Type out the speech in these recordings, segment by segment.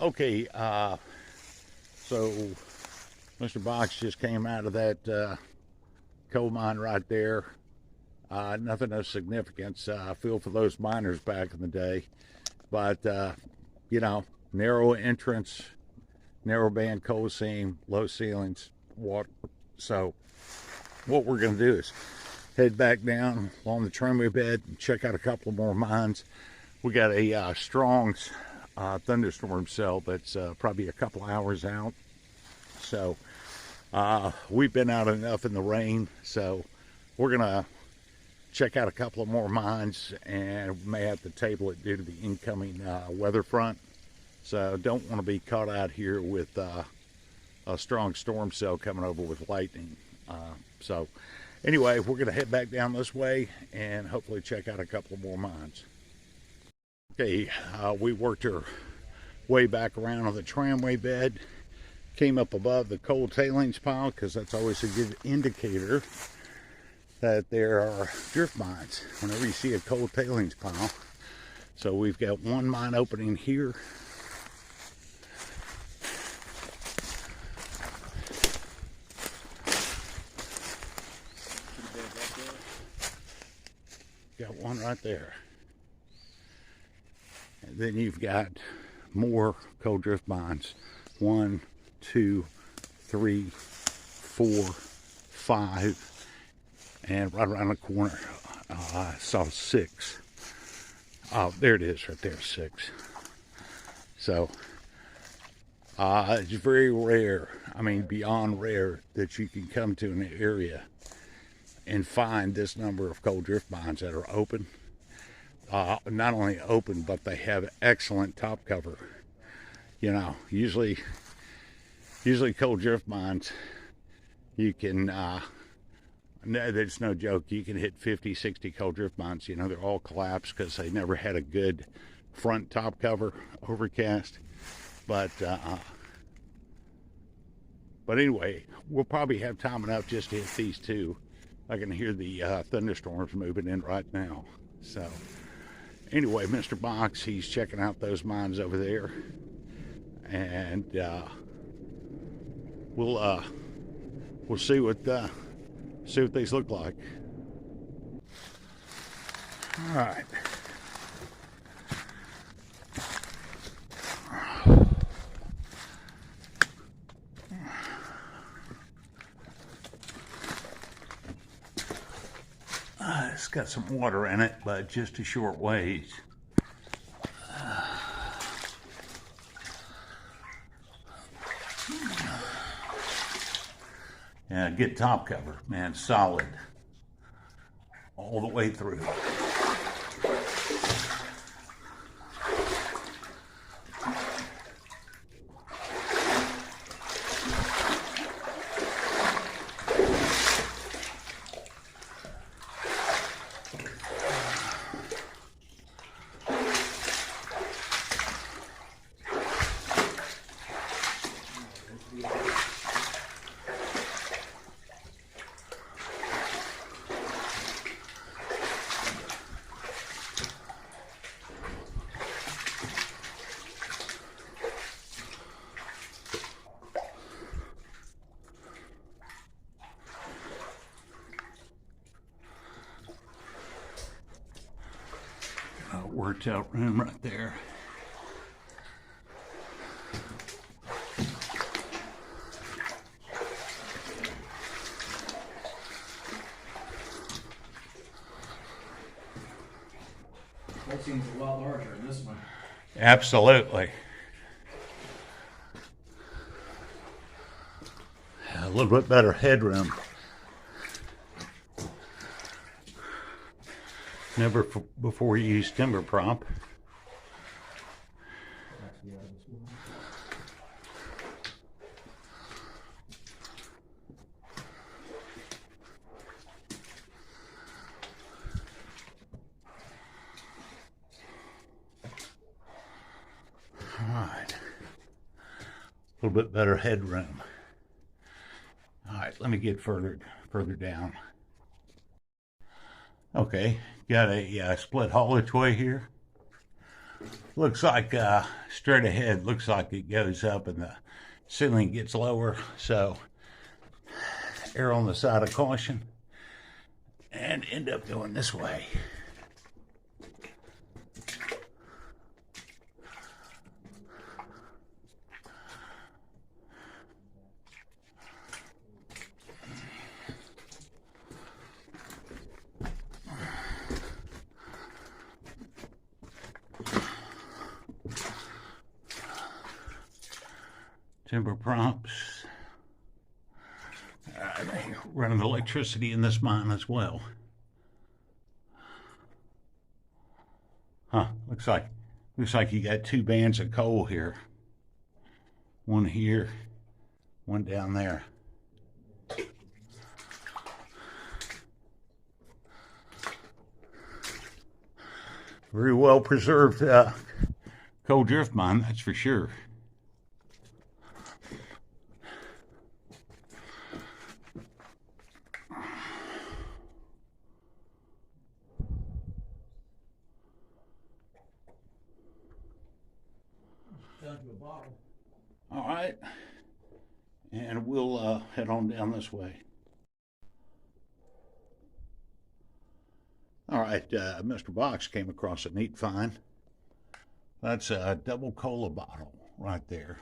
Okay, so Mr. Box just came out of that coal mine right there. Nothing of significance. I feel for those miners back in the day, but you know, narrow entrance, narrow band coal seam, low ceilings, water. So what we're going to do is head back down along the tramway bed and check out a couple more mines. We got a strong thunderstorm cell that's probably a couple hours out. So we've been out enough in the rain, so we're gonna check out a couple of more mines and may have to table it due to the incoming weather front. So don't want to be caught out here with a strong storm cell coming over with lightning. So anyway, we're gonna head back down this way and hopefully check out a couple of more mines. Okay, we worked our way back around on the tramway bed, came up above the coal tailings pile because that's always a good indicator that there are drift mines whenever you see a coal tailings pile. So we've got one mine opening here. Got one right there. And then you've got more coal drift mines. 1, 2, 3, 4, 5, and right around the corner I saw 6. Oh, there it is right there, 6. So it's very rare, I mean beyond rare, that you can come to an area and find this number of coal drift mines that are open. Not only open, but they have excellent top cover. You know, usually coal drift mines, you can, no, there's no joke, you can hit 50, 60 coal drift mines. You know, they're all collapsed because they never had a good front top cover, overcast. But anyway, we'll probably have time enough just to hit these two. I can hear the thunderstorms moving in right now. So anyway, Mr. Box, he's checking out those mines over there, and we'll see what these look like. All right. It's got some water in it, but just a short ways. Yeah, good top cover, man, solid all the way through. Worked out room right there. That seems a lot larger than this one. Absolutely. A little bit better headroom. Never before you use timber prop. All right. A little bit better headroom. All right, let me get further down. Okay, got a split haulage way here. Looks like straight ahead, looks like it goes up and the ceiling gets lower. So err on the side of caution and end up going this way. Timber props. Running electricity in this mine as well. Huh, looks like you got two bands of coal here. One here, one down there. Very well preserved coal drift mine, that's for sure. All right, and we'll head on down this way. All right, Mr. Box came across a neat find. That's a double cola bottle right there.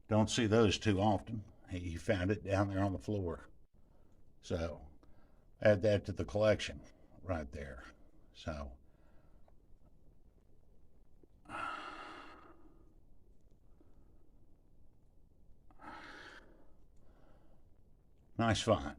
Don't see those too often. He found it down there on the floor. So add that to the collection right there. So nice find.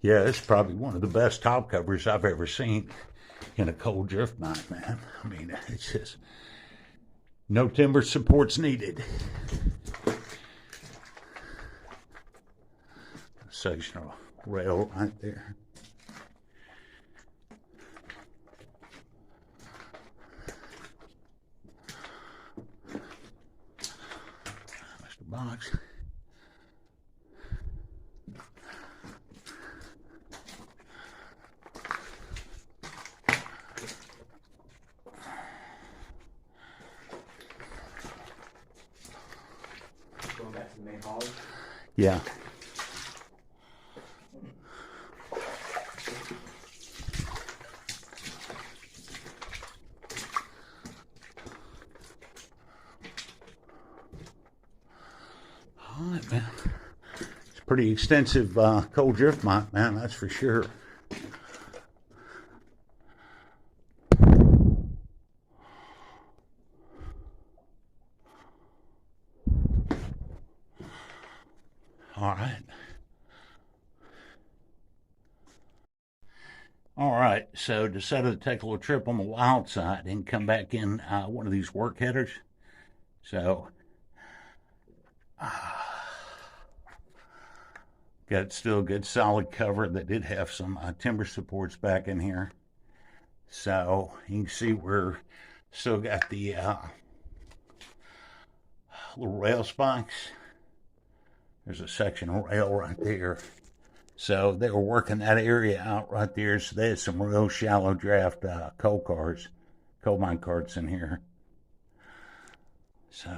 Yeah, it's probably one of the best top covers I've ever seen in a coal drift mine, man. I mean, it's just no timber supports needed. Sectional rail right there. Mr. Box. Going back to the main hall. Yeah. All right, man. It's a pretty extensive coal drift mine, man, that's for sure. All right. All right, so decided to take a little trip on the wild side and come back in one of these work headers. So, got still a good solid cover that did have some timber supports back in here. So, you can see we're still got the little rail spikes. There's a section of rail right there. So they were working that area out right there. So they had some real shallow draft coal mine carts in here. So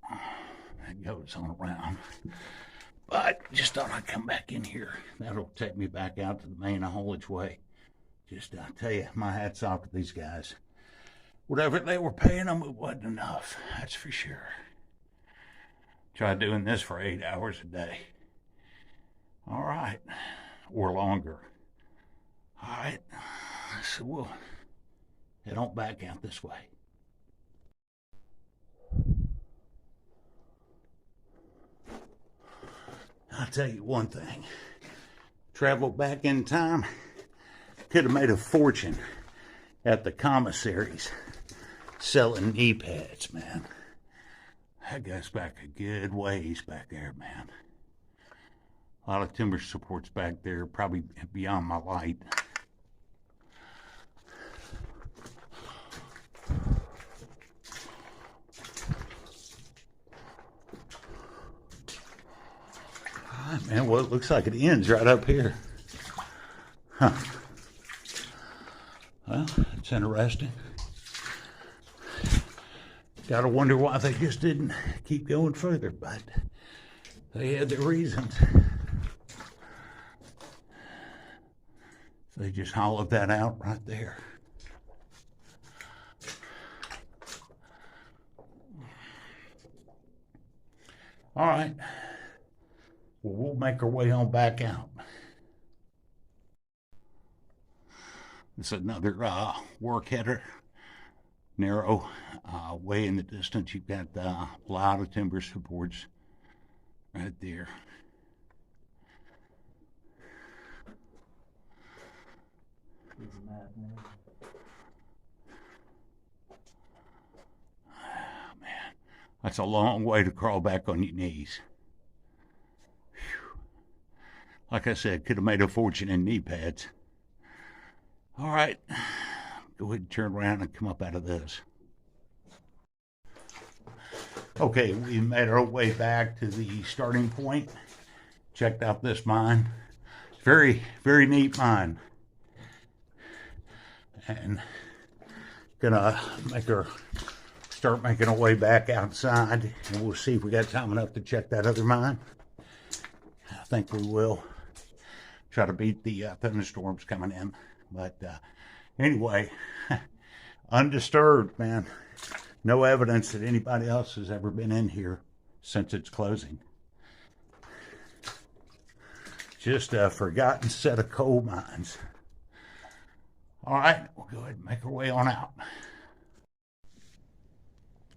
that goes on around. But just thought I'd come back in here. That'll take me back out to the main haulage way. Just I tell you, my hat's off to these guys. Whatever they were paying them, it wasn't enough. That's for sure. Try doing this for 8 hours a day. All right. Or longer. All right. So we'll head on back out this way. I'll tell you one thing. Travel back in time, could have made a fortune at the commissaries selling knee pads, man. That goes back a good ways back there, man. A lot of timber supports back there, probably beyond my light. All right, man, well, it looks like it ends right up here. Huh. Well, it's interesting. Gotta wonder why they just didn't keep going further, but they had their reasons. So they just hollowed that out right there. All right. Well, we'll make our way on back out. It's another work header. Narrow, way in the distance. You've got a lot of timber supports right there. Man, that's a long way to crawl back on your knees. Whew. Like I said, could have made a fortune in knee pads. All right, go ahead and turn around and come up out of this. Okay, we made our way back to the starting point. Checked out this mine. Very, very neat mine. And gonna start making our way back outside, and we'll see if we got time enough to check that other mine. I think we will. Try to beat the thunderstorms coming in. But anyway, undisturbed, man. No evidence that anybody else has ever been in here since its closing. Just a forgotten set of coal mines. All right, we'll go ahead and make our way on out.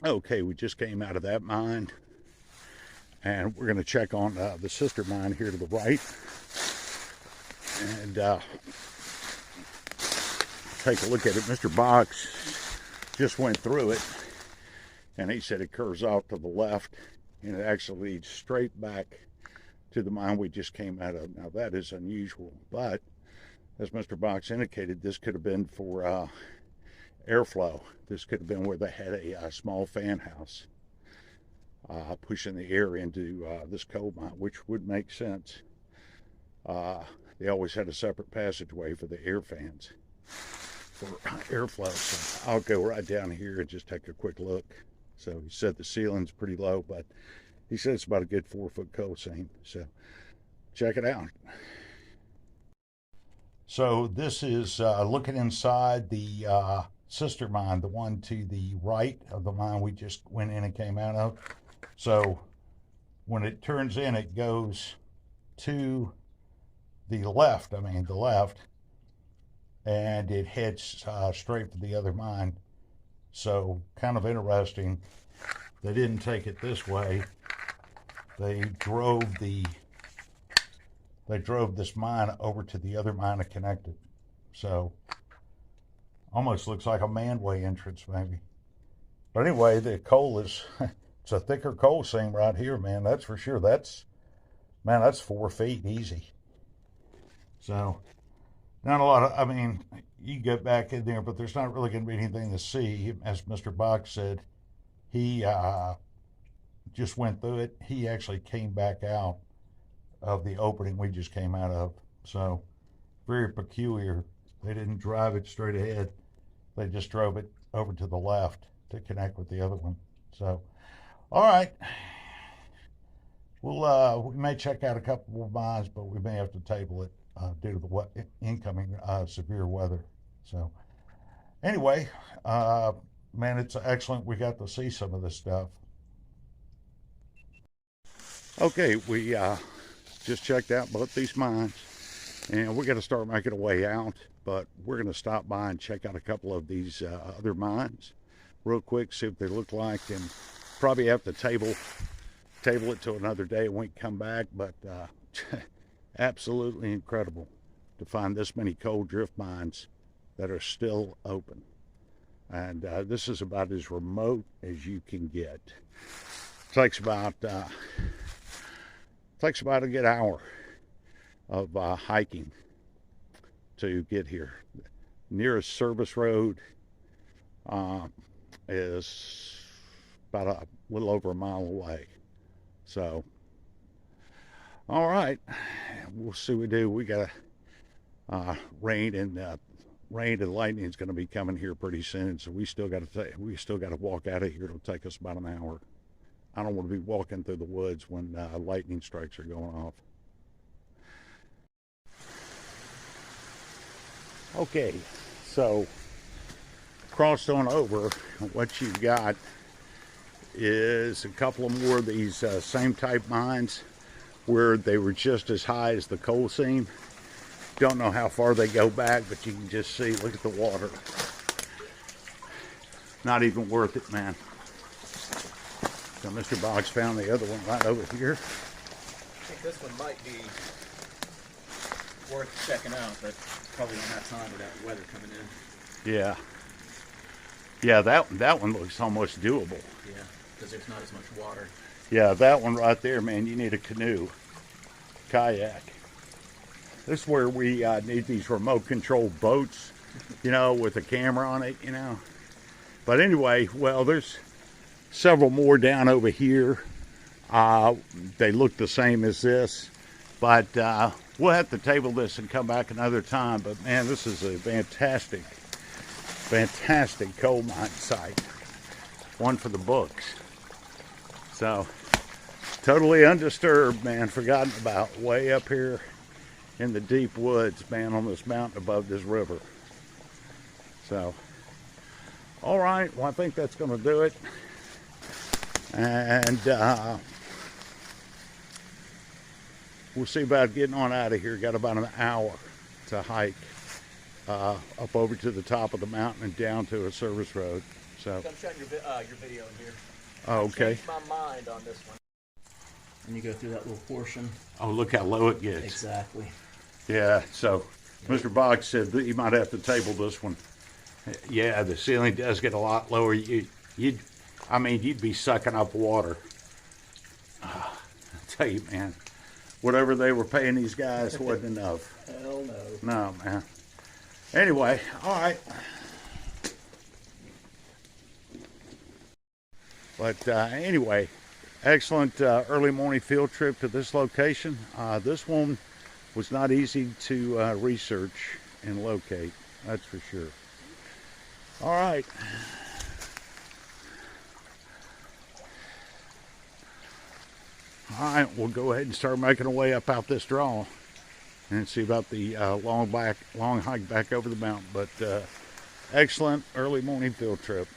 Okay, we just came out of that mine, and we're going to check on the sister mine here to the right, and take a look at it. Mr. Box just went through it, and he said it curves off to the left, and it actually leads straight back to the mine we just came out of. Now, that is unusual, but as Mr. Box indicated, this could have been for airflow. This could have been where they had a small fan house pushing the air into this coal mine, which would make sense. They always had a separate passageway for the air fans for airflow. So I'll go right down here and just take a quick look. So he said the ceiling's pretty low, but he said it's about a good 4-foot coal seam. So check it out. So this is looking inside the sister mine, the one to the right of the mine we just went in and came out of. So when it turns in, it goes to the left, and it heads straight for the other mine. So kind of interesting. They didn't take it this way. They drove this mine over to the other mine to connect it. So almost looks like a manway entrance maybe. But anyway, the coal is, it's a thicker coal seam right here, man. That's for sure. That's 4 feet easy. So not a lot of, I mean, you get back in there, but there's not really going to be anything to see. As Mr. Box said, he just went through it. He actually came back out of the opening we just came out of. So very peculiar. They didn't drive it straight ahead. They just drove it over to the left to connect with the other one. So, all right. We may check out a couple more mines, but we may have to table it due to the incoming severe weather. So anyway, man, it's excellent. We got to see some of this stuff. Okay, we just checked out both these mines, and we're going to start making our way out, but we're going to stop by and check out a couple of these other mines real quick, see what they look like, and probably have to table it till another day and we can come back. But absolutely incredible to find this many coal drift mines that are still open. And this is about as remote as you can get. Takes about a good hour of hiking to get here. Nearest service road is about a little over a mile away. So, all right, we'll see what we do. We got rain and lightning is going to be coming here pretty soon. So we still got to walk out of here. It'll take us about an hour. I don't want to be walking through the woods when lightning strikes are going off. Okay, so crossed on over. What you've got is a couple of more of these same type mines where they were just as high as the coal seam. Don't know how far they go back, but you can just see, look at the water. Not even worth it, man. So Mr. Boggs found the other one right over here. I think this one might be worth checking out, but probably on that time with that weather coming in. Yeah. Yeah, that one looks almost doable. Yeah, because there's not as much water. Yeah, that one right there, man, you need a canoe, kayak. This is where we need these remote control boats, you know, with a camera on it, you know. But anyway, well, there's several more down over here. They look the same as this, but we'll have to table this and come back another time. But man, this is a fantastic coal mine site. One for the books. So, totally undisturbed, man, forgotten about, way up here in the deep woods, man, on this mountain above this river. So, all right, well, I think that's going to do it. And we'll see about getting on out of here. Got about an hour to hike up over to the top of the mountain and down to a service road. So I'm showing your video in here. Oh, okay. I changed my mind on this one. And you go through that little portion. Oh, look how low it gets. Exactly. Yeah, so Mr. Boggs said that you might have to table this one. Yeah, the ceiling does get a lot lower. You'd be sucking up water. I tell you, man, whatever they were paying these guys wasn't enough. Hell no. No, man. Anyway, all right. But anyway, excellent early morning field trip to this location. This one was not easy to research and locate, that's for sure. All right. All right, we'll go ahead and start making our way up out this draw and see about the long hike back over the mountain. But excellent early morning field trip.